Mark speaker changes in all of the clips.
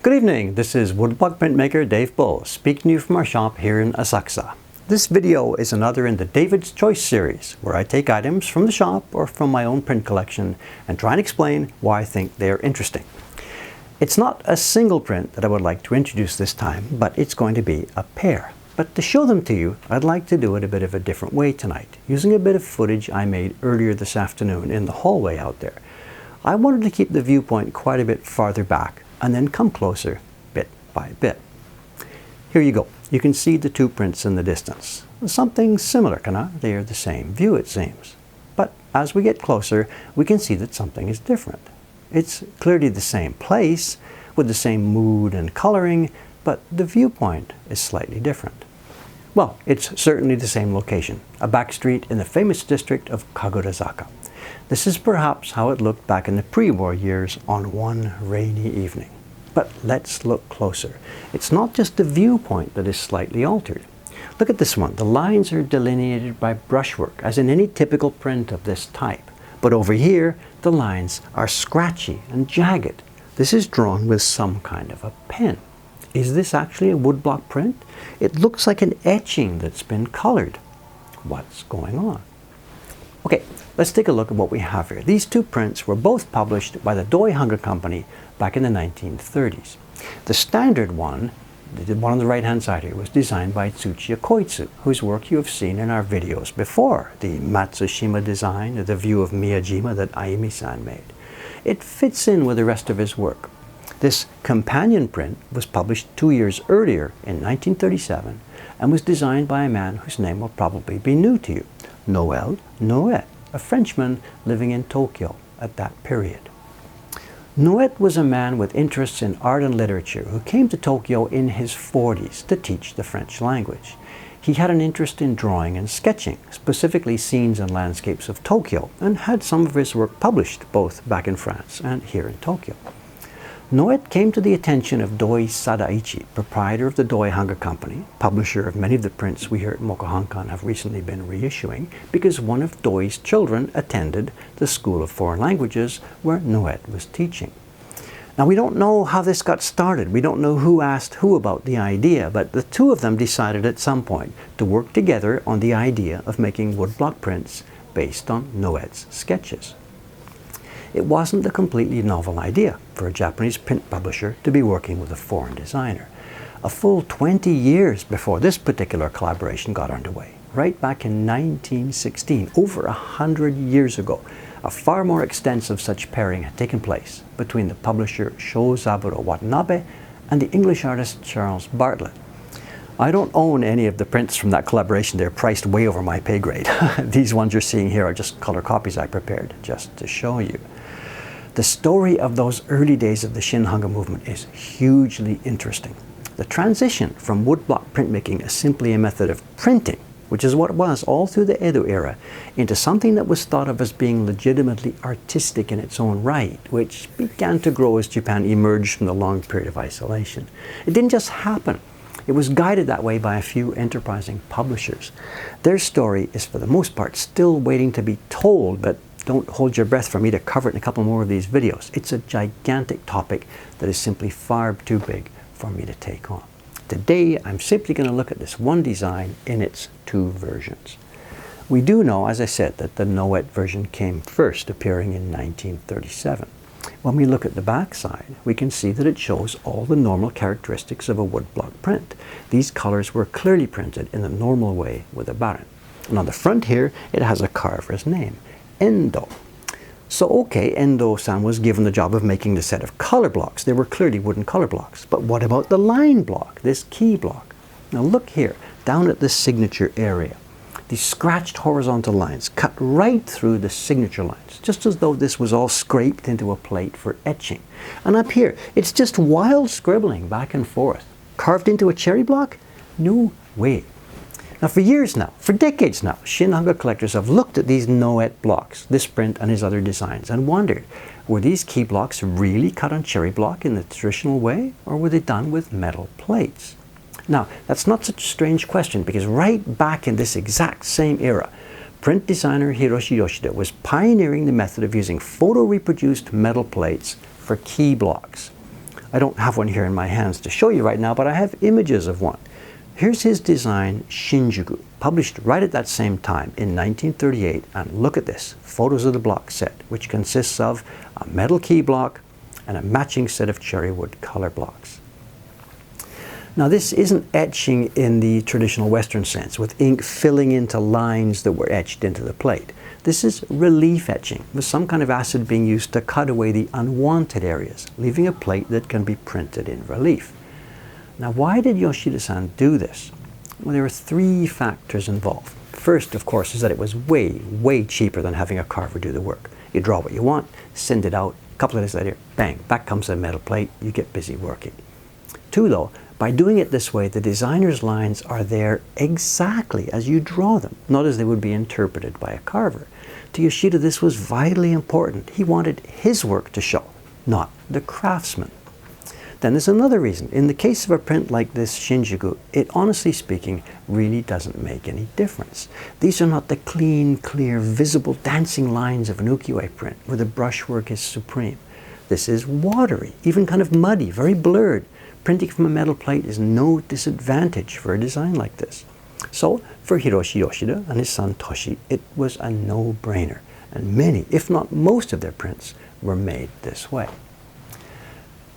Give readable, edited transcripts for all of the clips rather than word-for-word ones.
Speaker 1: Good evening, this is woodblock printmaker Dave Bull speaking to you from our shop here in Asakusa. This video is another in the David's Choice series where I take items from the shop or from my own print collection and try and explain why I think they are interesting. It's not a single print that I would like to introduce this time, but it's going to be a pair. But to show them to you, I'd like to do it a bit of a different way tonight, using a bit of footage I made earlier this afternoon in the hallway out there. I wanted to keep the viewpoint quite a bit farther back and then come closer bit by bit. Here you go. You can see the two prints in the distance. Something similar, they are the same view it seems. But as we get closer, we can see that something is different. It's clearly the same place, with the same mood and coloring, but the viewpoint is slightly different. Well, it's certainly the same location, a back street in the famous district of Kagurazaka. This is perhaps how it looked back in the pre-war years on one rainy evening. But let's look closer. It's not just the viewpoint that is slightly altered. Look at this one. The lines are delineated by brushwork, as in any typical print of this type. But over here, the lines are scratchy and jagged. This is drawn with some kind of a pen. Is this actually a woodblock print? It looks like an etching that's been colored. What's going on? Okay, let's take a look at what we have here. These two prints were both published by the Doi Hanga Company back in the 1930s. The standard one, the one on the right-hand side here, was designed by Tsuchiya Koitsu, whose work you have seen in our videos before. The Matsushima design, the view of Miyajima that Ayumi-san made. It fits in with the rest of his work. This companion print was published 2 years earlier in 1937 and was designed by a man whose name will probably be new to you, Noel Nouet, a Frenchman living in Tokyo at that period. Nouet was a man with interests in art and literature who came to Tokyo in his 40s to teach the French language. He had an interest in drawing and sketching, specifically scenes and landscapes of Tokyo, and had some of his work published both back in France and here in Tokyo. Nouet came to the attention of Doi Sadaichi, proprietor of the Doi Hanga Company, publisher of many of the prints we here at Mokuhankan have recently been reissuing, because one of Doi's children attended the School of Foreign Languages where Nouet was teaching. Now, we don't know how this got started. We don't know who asked who about the idea, but the two of them decided at some point to work together on the idea of making woodblock prints based on Nouet's sketches. It wasn't a completely novel idea for a Japanese print publisher to be working with a foreign designer. A full 20 years before this particular collaboration got underway, right back in 1916, over 100 years ago, a far more extensive such pairing had taken place between the publisher Shozaburo Watanabe and the English artist Charles Bartlett. I don't own any of the prints from that collaboration. They're priced way over my pay grade. These ones you're seeing here are just color copies I prepared just to show you. The story of those early days of the shin-hanga movement is hugely interesting. The transition from woodblock printmaking as simply a method of printing, which is what it was all through the Edo era, into something that was thought of as being legitimately artistic in its own right, which began to grow as Japan emerged from the long period of isolation. It didn't just happen. It was guided that way by a few enterprising publishers. Their story is for the most part still waiting to be told, but don't hold your breath for me to cover it in a couple more of these videos. It's a gigantic topic that is simply far too big for me to take on. Today, I'm simply going to look at this one design in its two versions. We do know, as I said, that the Nouet version came first, appearing in 1937. When we look at the back side, we can see that it shows all the normal characteristics of a woodblock print. These colors were clearly printed in the normal way with a baron. And on the front here, it has a carver's name, Endo. So okay, Endo-san was given the job of making the set of color blocks. They were clearly wooden color blocks. But what about the line block, this key block? Now look here, down at the signature area. These scratched horizontal lines cut right through the signature lines, just as though this was all scraped into a plate for etching. And up here, it's just wild scribbling back and forth. Carved into a cherry block? No way. Now for years now, for decades now, shin-hanga collectors have looked at these Nouet blocks, this print and his other designs, and wondered, were these key blocks really cut on cherry block in the traditional way, or were they done with metal plates? Now, that's not such a strange question, because right back in this exact same era, print designer Hiroshi Yoshida was pioneering the method of using photo-reproduced metal plates for key blocks. I don't have one here in my hands to show you right now, but I have images of one. Here's his design, Shinjuku, published right at that same time in 1938. And look at this, photos of the block set, which consists of a metal key block and a matching set of cherry wood color blocks. Now this isn't etching in the traditional Western sense, with ink filling into lines that were etched into the plate. This is relief etching, with some kind of acid being used to cut away the unwanted areas, leaving a plate that can be printed in relief. Now, why did Yoshida-san do this? Well, there are three factors involved. First, of course, is that it was way, way cheaper than having a carver do the work. You draw what you want, send it out, a couple of days later, bang, back comes a metal plate, you get busy working. Two, though, by doing it this way, the designer's lines are there exactly as you draw them, not as they would be interpreted by a carver. To Yoshida, this was vitally important. He wanted his work to show, not the craftsman. Then there's another reason. In the case of a print like this Shinjuku, it honestly speaking really doesn't make any difference. These are not the clean, clear, visible dancing lines of an ukiyo-e print where the brushwork is supreme. This is watery, even kind of muddy, very blurred. Printing from a metal plate is no disadvantage for a design like this. So for Hiroshi Yoshida and his son Toshi, it was a no-brainer. And many, if not most of their prints were made this way.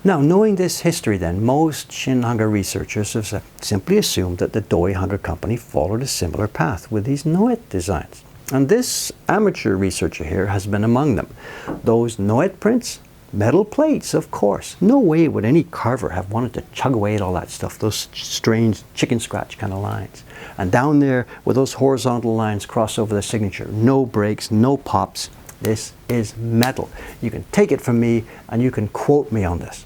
Speaker 1: Now, knowing this history then, most shin-hanga researchers have simply assumed that the Doi Hanga Company followed a similar path with these Nouet designs. And this amateur researcher here has been among them. Those Nouet prints, metal plates, of course. No way would any carver have wanted to chug away at all that stuff, those strange chicken scratch kind of lines. And down there, where those horizontal lines cross over the signature, no breaks, no pops. This is metal. You can take it from me, and you can quote me on this.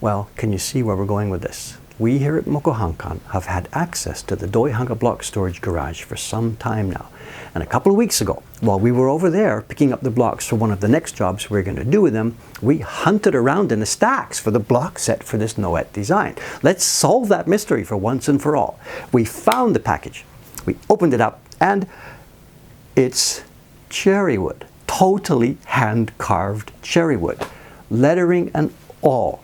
Speaker 1: Well, can you see where we're going with this? We here at Mokuhankan have had access to the Doi Hanga block storage garage for some time now. And a couple of weeks ago, while we were over there picking up the blocks for one of the next jobs we're going to do with them, we hunted around in the stacks for the block set for this Nouet design. Let's solve that mystery for once and for all. We found the package. We opened it up, and it's cherry wood. Totally hand-carved cherry wood. Lettering and all.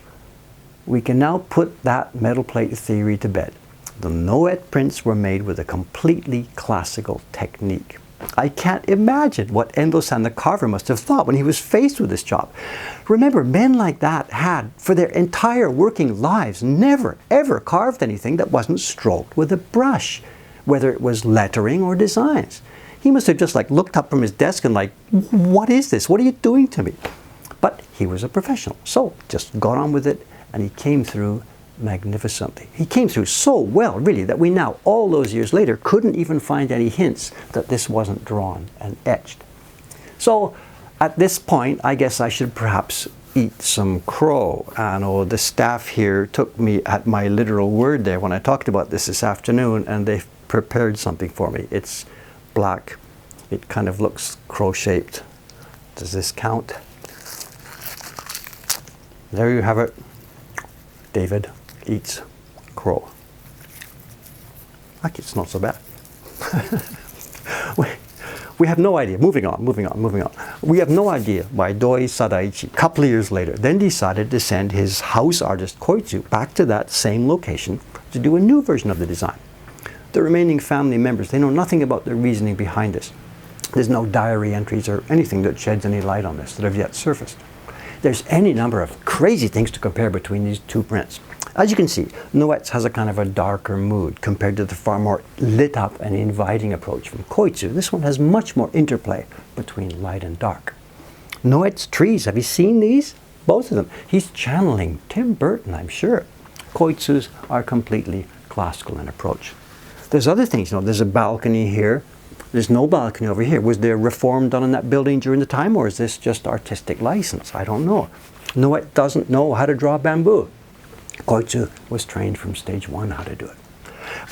Speaker 1: We can now put that metal plate theory to bed. The Nouet prints were made with a completely classical technique. I can't imagine what Endo-san the carver must have thought when he was faced with this job. Remember, men like that had, for their entire working lives, never ever carved anything that wasn't stroked with a brush, whether it was lettering or designs. He must have just looked up from his desk and what is this? What are you doing to me? But he was a professional, so just got on with it. And he came through magnificently. He came through so well, really, that we now, all those years later, couldn't even find any hints that this wasn't drawn and etched. So, at this point, I guess I should perhaps eat some crow. I know the staff here took me at my literal word there when I talked about this afternoon, and they've prepared something for me. It's black. It kind of looks crow-shaped. Does this count? There you have it. David eats crow. Actually, it's not so bad. we have no idea. Moving on. We have no idea why Doi Sadaichi, a couple of years later, then decided to send his house artist Koitsu back to that same location to do a new version of the design. The remaining family members, they know nothing about the reasoning behind this. There's no diary entries or anything that sheds any light on this that have yet surfaced. There's any number of crazy things to compare between these two prints. As you can see, Nouet's has a kind of a darker mood compared to the far more lit up and inviting approach from Koitsu. This one has much more interplay between light and dark. Nouet's trees, have you seen these? Both of them. He's channeling Tim Burton, I'm sure. Koitsu's are completely classical in approach. There's other things, there's a balcony here. There's no balcony over here. Was there reform done in that building during the time, or is this just artistic license? I don't know. Nouet doesn't know how to draw bamboo. Koitsu was trained from stage 1 how to do it.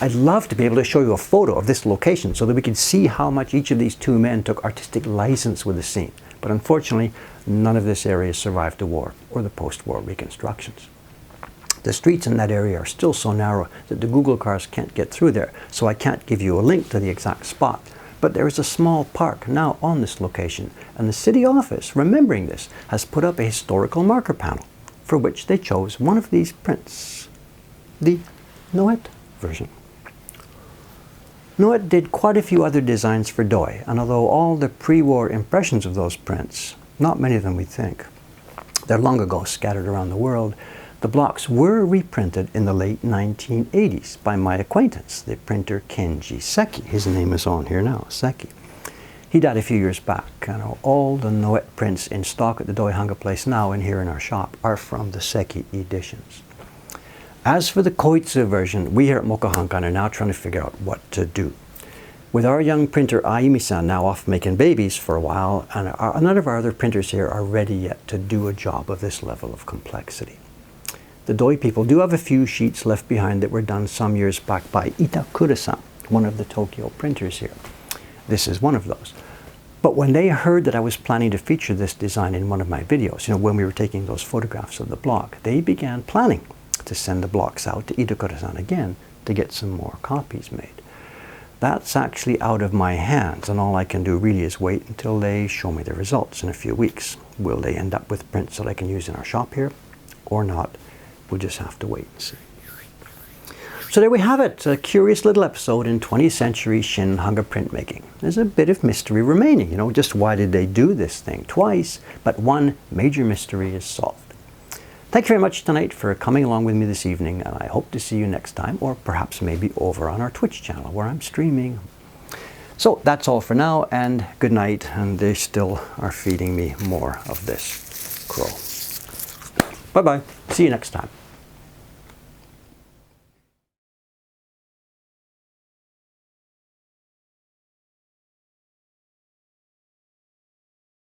Speaker 1: I'd love to be able to show you a photo of this location so that we can see how much each of these two men took artistic license with the scene. But unfortunately, none of this area survived the war or the post-war reconstructions. The streets in that area are still so narrow that the Google cars can't get through there, so I can't give you a link to the exact spot. But there is a small park now on this location, and the city office, remembering this, has put up a historical marker panel for which they chose one of these prints, the Nouet version. Nouet did quite a few other designs for Doi, and although all the pre-war impressions of those prints, not many of them we think, they're long ago scattered around the world, the blocks were reprinted in the late 1980s by my acquaintance, the printer Kenji Seki. His name is on here now, Seki. He died a few years back, and all the Nouet prints in stock at the Doi Hanga place now and here in our shop are from the Seki editions. As for the Koitsu version, we here at Mokuhankan are now trying to figure out what to do. With our young printer Ayumi-san now off making babies for a while, and none of our other printers here are ready yet to do a job of this level of complexity. The Doi people do have a few sheets left behind that were done some years back by Itakura-san, one of the Tokyo printers here. This is one of those. But when they heard that I was planning to feature this design in one of my videos, when we were taking those photographs of the block, they began planning to send the blocks out to Itakura-san again to get some more copies made. That's actually out of my hands, and all I can do really is wait until they show me the results in a few weeks. Will they end up with prints that I can use in our shop here or not? We'll just have to wait and see. So there we have it, a curious little episode in 20th century shin-hanga printmaking. There's a bit of mystery remaining, just why did they do this thing twice? But one major mystery is solved. Thank you very much tonight for coming along with me this evening, and I hope to see you next time, or perhaps maybe over on our Twitch channel where I'm streaming. So that's all for now, and good night, and they still are feeding me more of this crow. Bye-bye. See you next time.